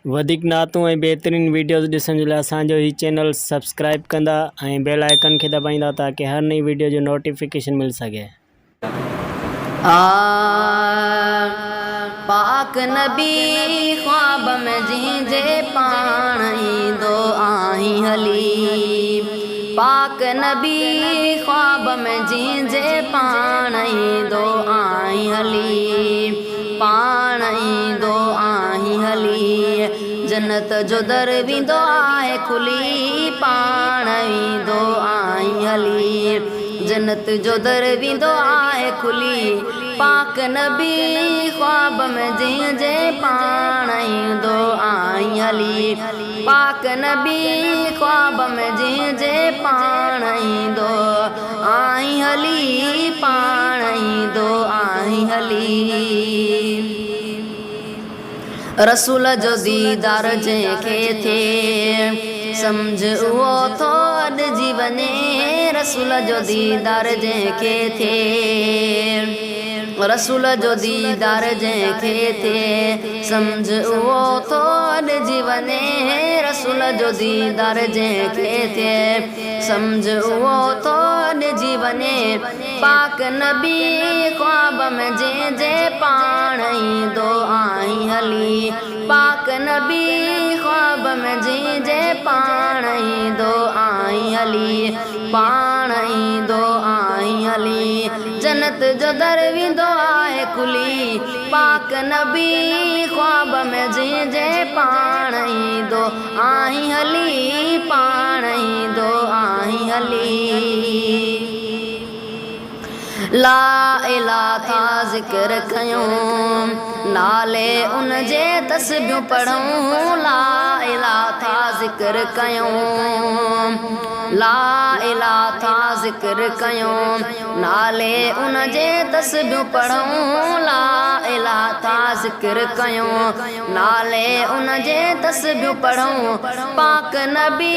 वधिक नातूं ऐं बेहतरीन वीडियोस ॾिसण जे लाइ असांजो ही चैनल सब्सक्राइब कंदा ऐं बेल आइकन खे दबाईंदा ताकि हर नई वीडियो जो नोटिफिकेशन मिल सके। पाक नबी ख्वाब में जिंजे पाण ईंदो आहीं हली। पाक नबी ख्वाब में जिंजे पाण ईंदो आहीं हली। पाण ईंदो आहीं हली। जन्नत जो दर वेंदो आहे खुली। पाण ईंदो आहीं हली। जन्नत जो दर वेंदो आहे खुली। पाक नबी ख्वाब में जिंजे पाण ईंदो आहीं हली। पाक नबी ख्वाब में जिंजे पाण ईंदो आहीं हली। पाण ईंदो आहीं हली। रसूल जो दीदार जंहिंखे थिए समझ उहो थो अॾिजी वञे। रसूल जो दीदार जंहिंखे थिए। रसूल जो दीदार जंहिंखे थिए समझ उहो थो अॾिजी वञे। रसूल जो दीदार जंहिंखे थिए समझ उहो थो अॾिजी वञे। पाक नबी ख्वाब में जिंजे पाण ईंदो आहीं हली। पाक नबी ख्वाब में जिंजे पाण ईंदो आहीं हली। पाण ईंदो आहीं हली। जन्नत जो दर वेंदो आहे खुली। पाक नबी ख्वाब में जिंजे पाण ईंदो आहीं हली। पाण ईंदो आहीं हली। ला इलाहा था ज़िक्र कयूं नाले उन जे तस्बीहूं पढ़ूं। ला इलाहा था ज़िक्र कयूं। ला इलाहा था ज़िक्र कयूं नाले उन जे तस्बीहूं पढ़ूं। ला इलाहा था ज़िक्र कयूं नाले उन जे तस्बीहूं पढ़ूं। पाक नबी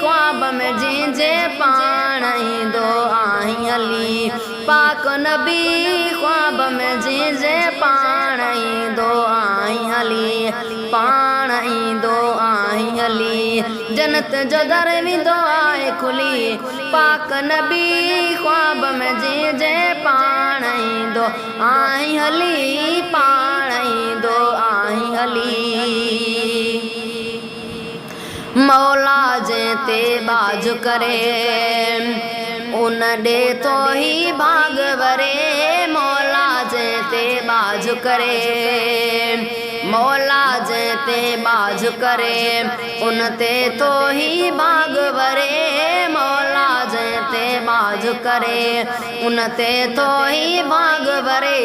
ख्वाब में जिंजे पाण ईंदो आहीं हली। पाक नबी ख्वाब में जिंजे पाण ईंदो आहीं हली। पाण ईंदो आहीं हली। जन्नत जो दर वेंदो आहे खुली। पाक नबी ख्वाब में जिंजे पाण ईंदो आहीं हली। पाण ईंदो आहीं हली। मौला जंहिं ते बाज करे उन ॾे तो ही भाग वरे। मौला जंहिं ते बाज करे। मौला जंहिं ते बाज करे उन ते तो ही भाग वरे। मौला जंहिं ते बाज करे उन ते तो ही भाग वरे।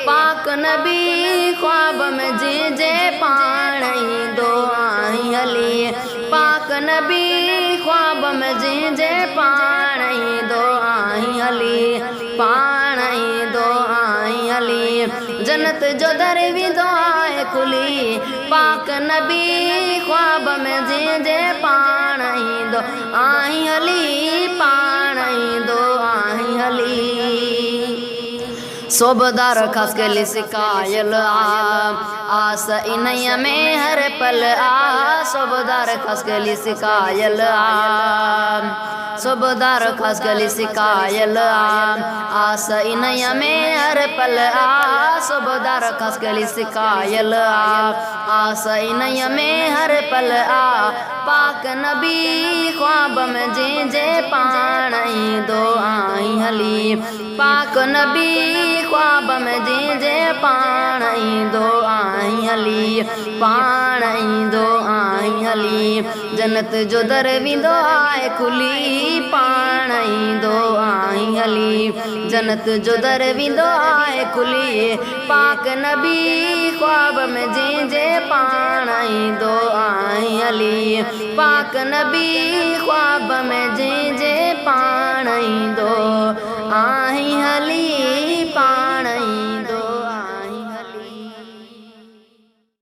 पाक नबी ख्वाब में जिंजे पाण ईंदो आहीं हली। पाक नबी ख्वाब में जिंजे पाण ईंदो आहीं हली। पाण ईंदो आहीं हली। जन्नत जो दर वेंदो आहे खुली। पाक नबी ख्वाब में जिंजे पाण ईंदो आहीं हली। पाण ईंदो आहीं हली। सोबदार ख़ास के सिकायल आस इन्हीअ में हर पल आ। सोबदार ख़ास के सिकायल सोबदार ख़ास के सिकायल आस इन्हीअ में हर पल आ। सोबदार ख़ास के सिकायल आस इन्हीअ में हर पल आ। पाक नबी ख्वाब में जिंजे पाण ईंदो आहीं हली। पाक नबी ख्वाब में जिंजे पाण ईंदो आहीं हली। पाण ईंदो आहीं हली। जन्नत जो दर वेंदो आहे खुली। पाण ईंदो आहीं हली। जन्नत जो दर वेंदो आहे खुली। पाक नबी ख्वाब में जिंजे पाण ईंदो आहीं हली। पाक नबी ख्वाब में जिंजे पाण ईंदो आहीं हली।